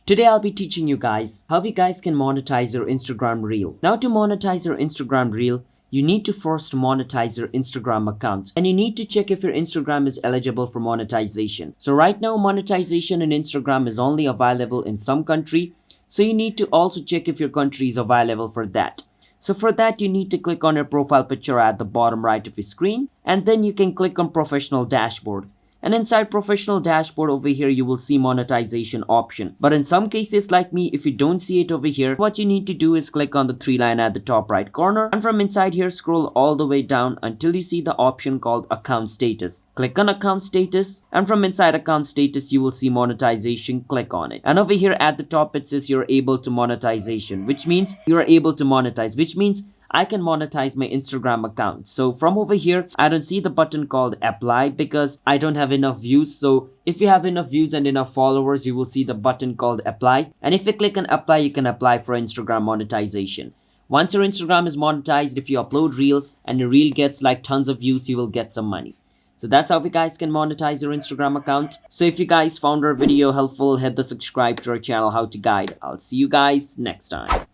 Today I'll be teaching you guys how you guys can monetize your Instagram reel. Now to monetize your Instagram reel, you need to first monetize your Instagram account and you need to check if your Instagram is eligible for monetization. So right now monetization in Instagram is only available in some country. So you need to also check if your country is available for that. So for that you need to click on your profile picture at the bottom right of your screen and then you can click on professional dashboard. And inside professional dashboard over here, you will see monetization option. But in some cases like me, if you don't see it over here, what you need to do is click on the three line at the top right corner. And from inside here, scroll all the way down until you see the option called account status. Click on account status. And from inside account status, you will see monetization. Click on it. And over here at the top, it says you're able to monetization, which means you're able to monetize, which means I can monetize my Instagram account. So from over here, I don't see the button called apply because I don't have enough views. So if you have enough views and enough followers, you will see the button called apply. And if you click on apply, you can apply for Instagram monetization. Once your Instagram is monetized, if you upload reel and your reel gets like tons of views, you will get some money. So that's how you guys can monetize your Instagram account. So if you guys found our video helpful, hit the subscribe to our channel, How to Guide. I'll see you guys next time.